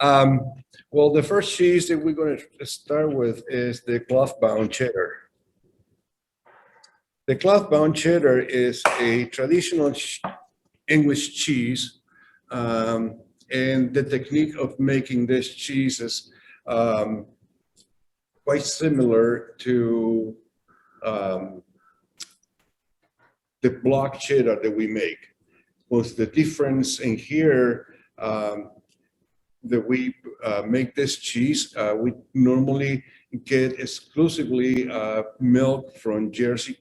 Um, well, the first cheese that we're going to start with is the Clothbound Cheddar. The Clothbound Cheddar is a traditional English cheese, and the technique of making this cheese is quite similar to the block cheddar that we make. Most the difference in here that we make this cheese, we normally get exclusively milk from Jersey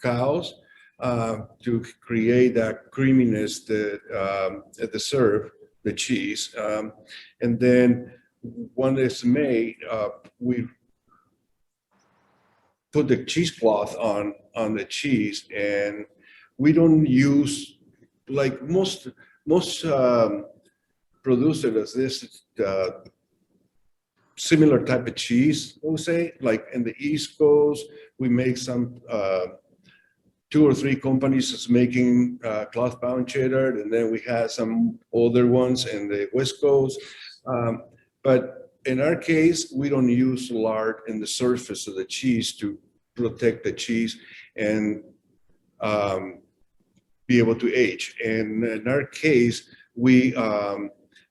cows to create that creaminess that serve the cheese. And then when it's made, we put the cheesecloth on the cheese, and we don't use, like most producers, this similar type of cheese, I would say. Like in the East Coast, we make some 2 or 3 companies that's making Clothbound cheddar, and then we have some other ones in the West Coast. But in our case, we don't use lard in the surface of the cheese to protect the cheese and be able to age. And in our case, we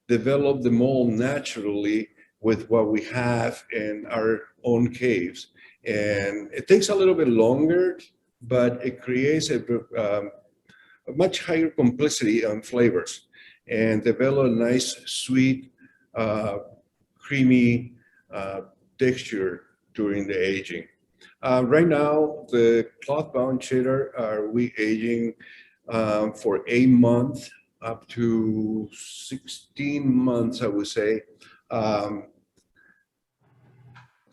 develop the mold naturally with what we have in our own caves. And it takes a little bit longer, but it creates a much higher complexity on flavors and develop a nice, sweet, creamy texture during the aging. Right now, the Clothbound cheddar, we aging for 8 months up to 16 months, I would say,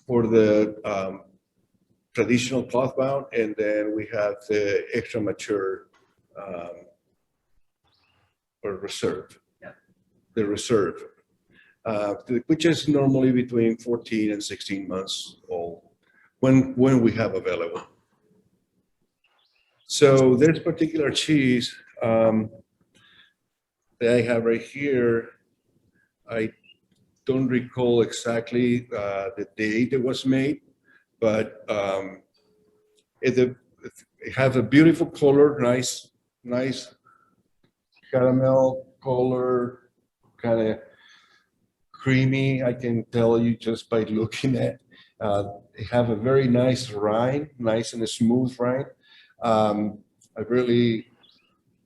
for the traditional Clothbound, and then we have the extra mature or reserve, the reserve, which is normally between 14 and 16 months old when we have available. So this particular cheese that I have right here, I don't recall exactly the date it was made, but it has a beautiful color, nice caramel color, kind of creamy. I can tell you just by looking at. They have a very nice rind, nice and smooth rind.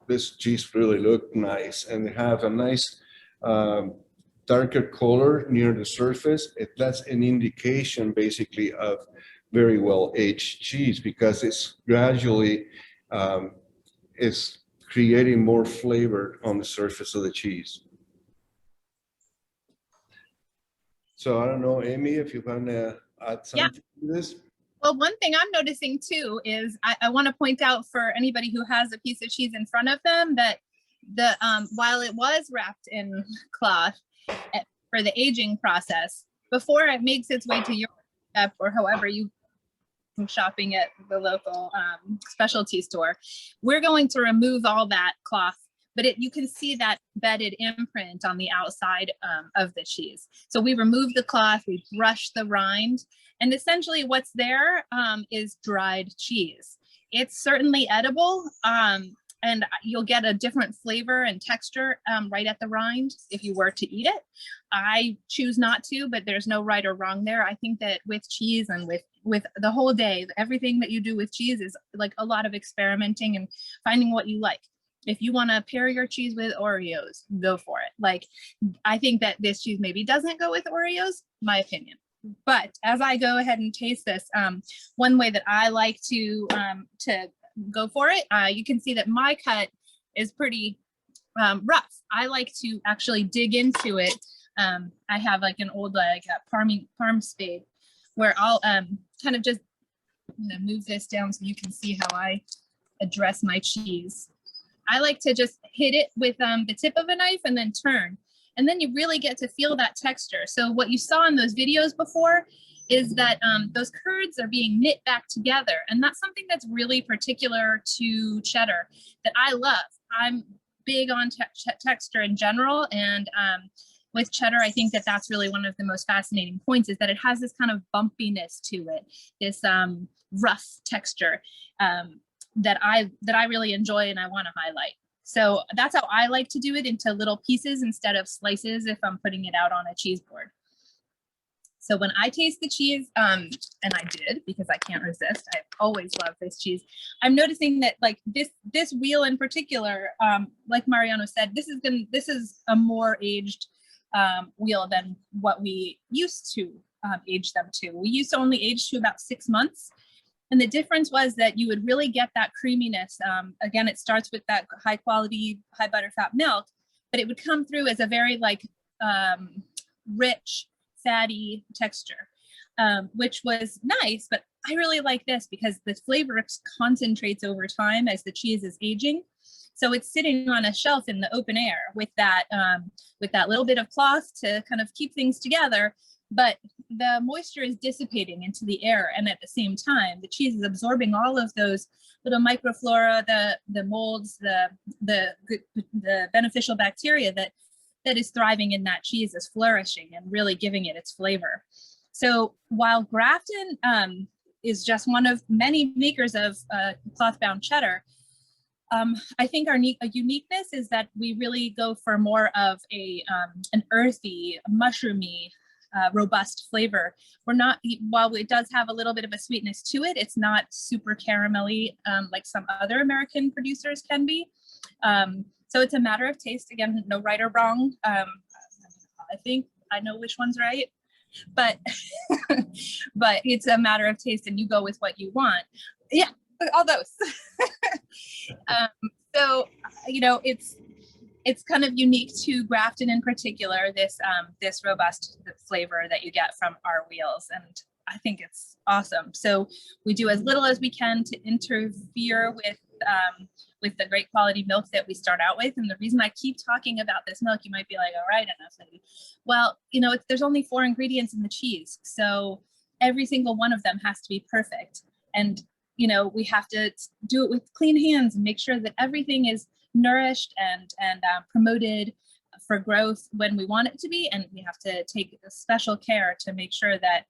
This cheese really looked nice, and they have a nice darker color near the surface. That's an indication basically of very well aged cheese, because it's gradually is creating more flavor on the surface of the cheese. So I don't know, Amy, if you want to add something to this. Well, one thing I'm noticing too is I want to point out for anybody who has a piece of cheese in front of them that the while it was wrapped in cloth for the aging process, before it makes its way to your step or however you shopping at the local specialty store, we're going to remove all that cloth, but you can see that bedded imprint on the outside of the cheese. So we remove the cloth, we brush the rind, and essentially what's there is dried cheese. It's certainly edible, and you'll get a different flavor and texture right at the rind if you were to eat it. I choose not to, but there's no right or wrong there. I think that with cheese and with the whole day, everything that you do with cheese is like a lot of experimenting and finding what you like. If you want to pair your cheese with Oreos, go for it. Like, I think that this cheese maybe doesn't go with Oreos, my opinion. But as I go ahead and taste this, one way that I like to go for it, you can see that my cut is pretty rough. I like to actually dig into it. I have like an old parm spade where I'll kind of just move this down so you can see how I address my cheese. I like to just hit it with the tip of a knife and then turn. And then you really get to feel that texture. So what you saw in those videos before is that those curds are being knit back together. And that's something that's really particular to cheddar that I love. I'm big on texture in general. And with cheddar, I think that that's really one of the most fascinating points, is that it has this kind of bumpiness to it, this rough texture that I really enjoy and I want to highlight. So that's how I like to do it, into little pieces instead of slices if I'm putting it out on a cheese board. So when I taste the cheese, and I did because I can't resist, I've always loved this cheese, I'm noticing that like this wheel in particular, like Mariano said, this is a more aged wheel than what we used to age them to. We used to only age to about 6 months. And the difference was that you would really get that creaminess. Again, it starts with that high quality, high butterfat milk, but it would come through as a very like rich, fatty texture, which was nice. But I really like this because the flavor concentrates over time as the cheese is aging. So it's sitting on a shelf in the open air with that little bit of cloth to kind of keep things together. But the moisture is dissipating into the air, and at the same time, the cheese is absorbing all of those little microflora, the molds, the beneficial bacteria that is thriving in that cheese, is flourishing and really giving it its flavor. So while Grafton is just one of many makers of clothbound cheddar, I think our uniqueness is that we really go for more of an earthy, mushroomy, robust flavor. We're not, while it does have a little bit of a sweetness to it, it's not super caramelly like some other American producers can be. So it's a matter of taste. Again, no right or wrong. I think I know which one's right, but but it's a matter of taste, and you go with what you want. Yeah, all those. So you know, it's kind of unique to Grafton in particular, this robust flavor that you get from our wheels, and I think it's awesome. So we do as little as we can to interfere with the great quality milk that we start out with. And the reason I keep talking about this milk, you might be like, all right, enough, lady. Well, you know, there's only 4 ingredients in the cheese, so every single one of them has to be perfect. And you know, we have to do it with clean hands and make sure that everything is nourished and promoted for growth when we want it to be. And we have to take special care to make sure that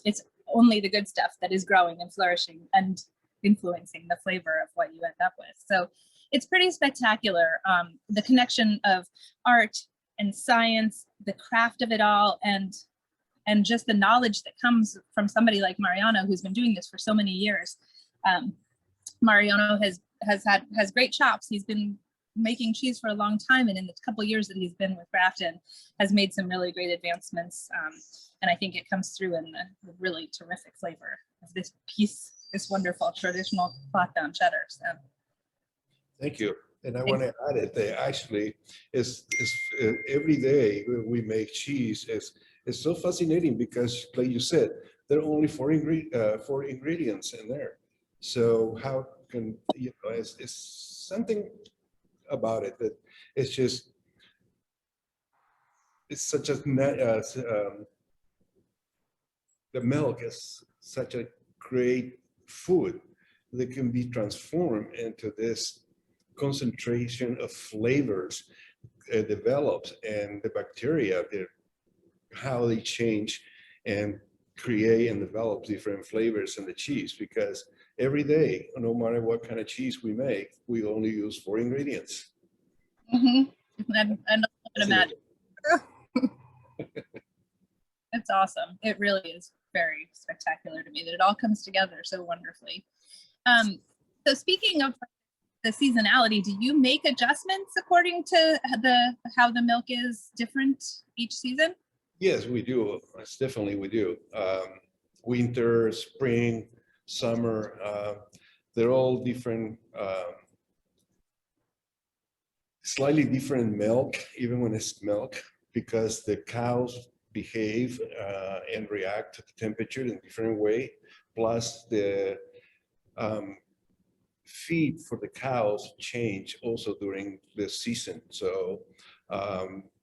it's only the good stuff that is growing and flourishing and influencing the flavor of what you end up with. So it's pretty spectacular, the connection of art and science, the craft of it all, and just the knowledge that comes from somebody like Mariano, who's been doing this for so many years. Mariano has great chops. He's been making cheese for a long time, and in the couple of years that he's been with Grafton, has made some really great advancements. And I think it comes through in the really terrific flavor of this piece, this wonderful traditional clothbound cheddar. So, thank you. And I want to add it. They actually is every day we make cheese. It's so fascinating because, like you said, there are only 4 ingredients in there. So how can, you know, it's something about it that it's just, it's such a the milk is such a great food that can be transformed into this concentration of flavors develops, and the bacteria, how they change and create and develop different flavors in the cheese. Because every day, no matter what kind of cheese we make, we only use 4 ingredients. and I can imagine. It's awesome. It really is very spectacular to me that it all comes together so wonderfully. So speaking of the seasonality, do you make adjustments according to how the milk is different each season? Yes, we do. It's definitely we do. Winter, spring, summer, they're all different, slightly different milk, even when it's milk, because the cows behave and react to the temperature in a different way. Plus the feed for the cows change also during the season. So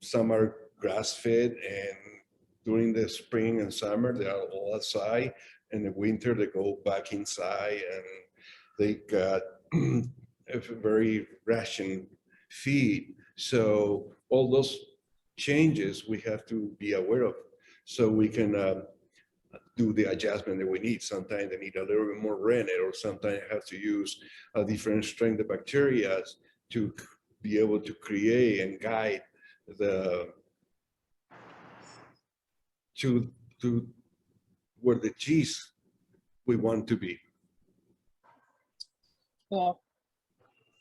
some are grass-fed, and during the spring and summer, they are all outside. In the winter, they go back inside, and they got a very ration feed. So all those changes we have to be aware of, so we can do the adjustment that we need. Sometimes they need a little bit more rennet, or sometimes I have to use a different strain of bacteria to be able to create and guide the to where the cheese we want to be. Cool.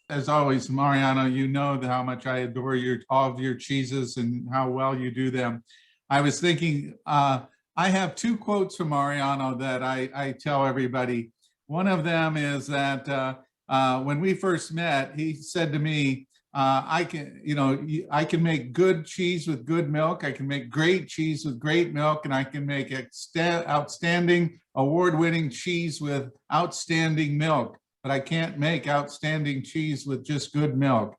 As always, Mariano, you know how much I adore all of your cheeses and how well you do them. I was thinking, I have two quotes from Mariano that I tell everybody. One of them is that when we first met, he said to me, I can make good cheese with good milk. I can make great cheese with great milk, and I can make outstanding, award-winning cheese with outstanding milk. But I can't make outstanding cheese with just good milk.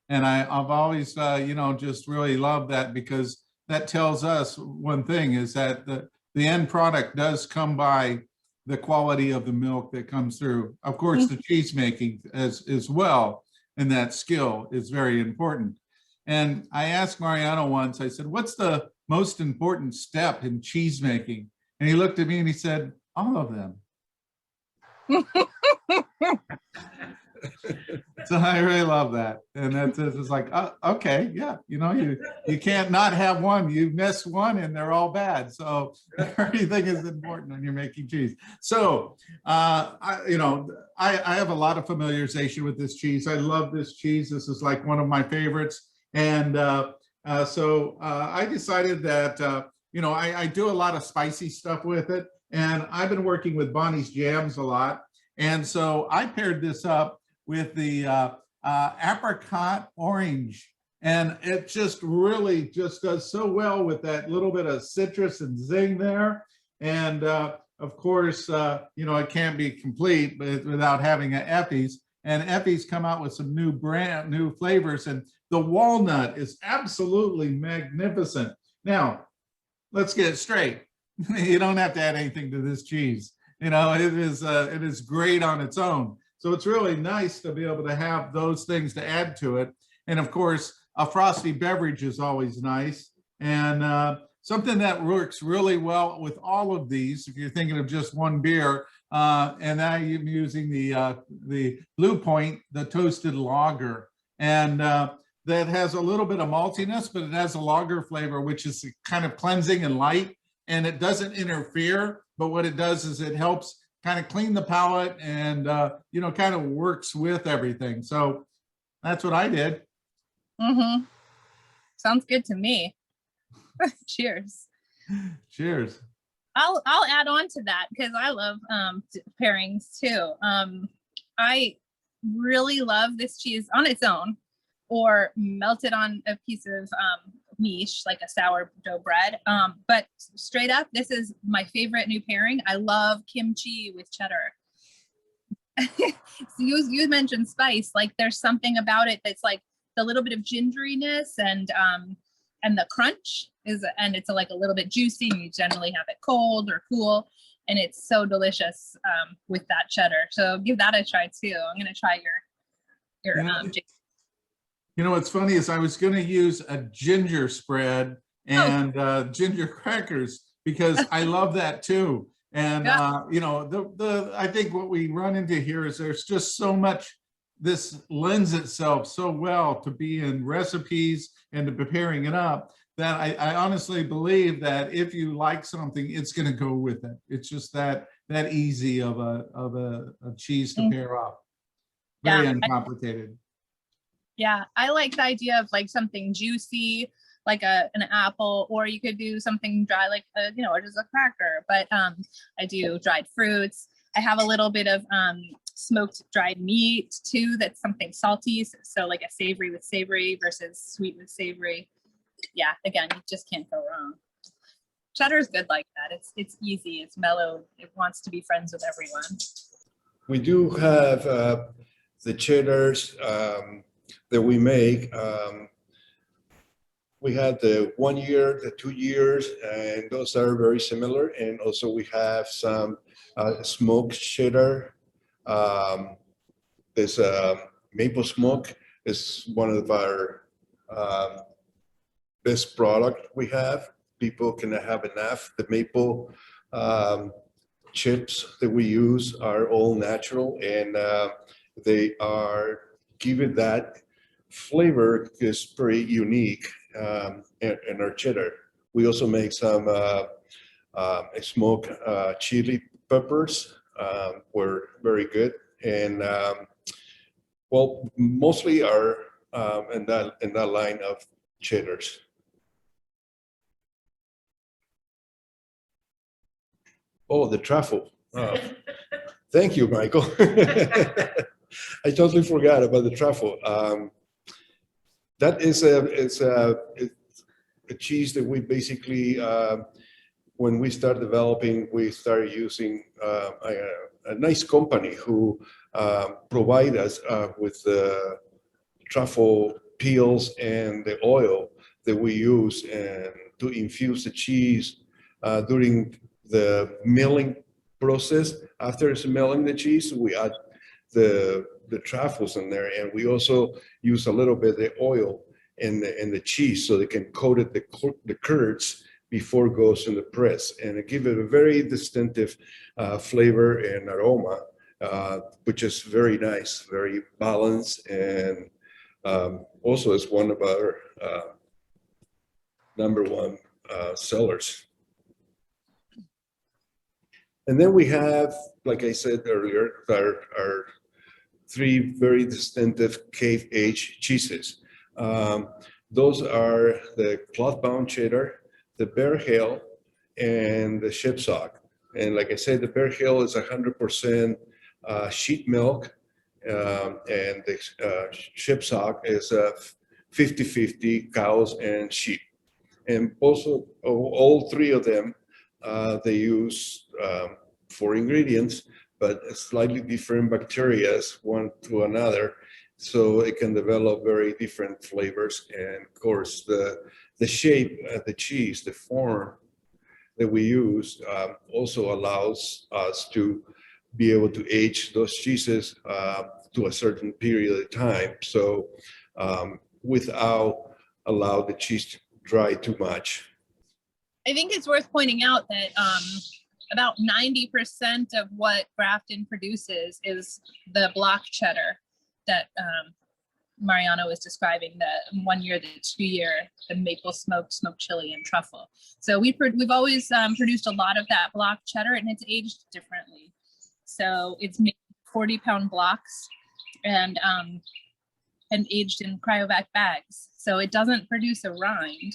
And I've always, just really loved that, because that tells us one thing, is that the end product does come by the quality of the milk that comes through. Of course, the cheese making as well, and that skill is very important. And I asked Mariano once, I said, what's the most important step in cheese making? And he looked at me and he said, all of them. So I really love that. And that's it's like, okay, yeah, you can't not have one. You miss one and they're all bad. So everything is important when you're making cheese. So I have a lot of familiarization with this cheese. I love this cheese. This is like one of my favorites. And so I decided that I do a lot of spicy stuff with it. And I've been working with Bonnie's jams a lot. And so I paired this up with the apricot orange. And it just really just does so well with that little bit of citrus and zing there. And of course, it can't be complete without having an Effie's. And Effie's come out with some new flavors. And the walnut is absolutely magnificent. Now, let's get it straight. You don't have to add anything to this cheese. It is great on its own. So it's really nice to be able to have those things to add to it. And of course, a frosty beverage is always nice. And something that works really well with all of these, if you're thinking of just one beer, and I'm using the Blue Point, the toasted lager. And that has a little bit of maltiness, but it has a lager flavor, which is kind of cleansing and light. And it doesn't interfere, but what it does is it helps kind of clean the palate and, kind of works with everything. So that's what I did. Mm-hmm. Sounds good to me. Cheers. Cheers. I'll add on to that because I love pairings too. I really love this cheese on its own, or melted on a piece of quiche, like a sourdough bread. But straight up, this is my favorite new pairing. I love kimchi with cheddar. So you mentioned spice, like there's something about it that's like the little bit of gingeriness and the crunch and it's like a little bit juicy. You generally have it cold or cool, and it's so delicious with that cheddar. So give that a try too. I'm gonna try your what's funny is I was going to use a ginger spread and ginger crackers, because I love that too. And I think what we run into here is there's just so much. This lends itself so well to be in recipes and to preparing it up, that I honestly believe that if you like something, it's going to go with it. It's just that easy of a cheese to pair up. Very uncomplicated. Yeah, I like the idea of like something juicy, like an apple, or you could do something dry, like just a cracker. But I do dried fruits. I have a little bit of smoked dried meat too. That's something salty. So like a savory with savory versus sweet with savory. Yeah, again, you just can't go wrong. Cheddar is good like that. It's easy. It's mellow. It wants to be friends with everyone. We do have the cheddars that we make. We have the 1 year, the 2 years, and those are very similar. And also we have some smoked cheddar. There's maple smoke is one of our best product we have. People can have enough. The maple chips that we use are all natural, and they are giving that flavor is pretty unique in our cheddar. We also make some smoked chili peppers. Were very good, and well, mostly are in that line of cheddars. Oh, the truffle. Thank you, Michael. I totally forgot about the truffle. That is a cheese that we basically, when we start developing, we started using a nice company who provide us with the truffle peels and the oil that we use and to infuse the cheese during the milling process. After milling the cheese, we add the truffles in there, and we also use a little bit of the oil in the cheese so they can coat it the curds before it goes in the press, and it gives it a very distinctive flavor and aroma, which is very nice, very balanced, and also is one of our #1 sellers. And then we have, like I said earlier, our 3 very distinctive cave-aged cheeses. Those are the Clothbound Cheddar, the Bear Hill, and the Shepsog. And like I said, the Bear Hill is 100% sheep milk, and the Shepsog is 50-50 cows and sheep. And also, all 3 of them, they use 4 ingredients, but slightly different bacteria one to another, so it can develop very different flavors. And of course, the shape of the cheese, the form that we use, also allows us to be able to age those cheeses to a certain period of time, so without allow the cheese to dry too much. I think it's worth pointing out that about 90% of what Grafton produces is the block cheddar that Mariano was describing, the 1 year, the 2 year, the maple smoked chili and truffle. So we've always produced a lot of that block cheddar, and it's aged differently. So it's made 40-pound blocks and aged in cryovac bags. So it doesn't produce a rind.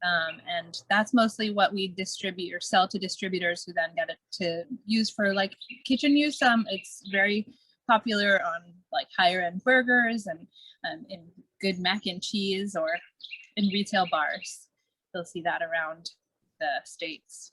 And that's mostly what we distribute or sell to distributors who then get it to use for like kitchen use. It's very popular on like higher end burgers and in good mac and cheese, or in retail bars. You'll see that around the States.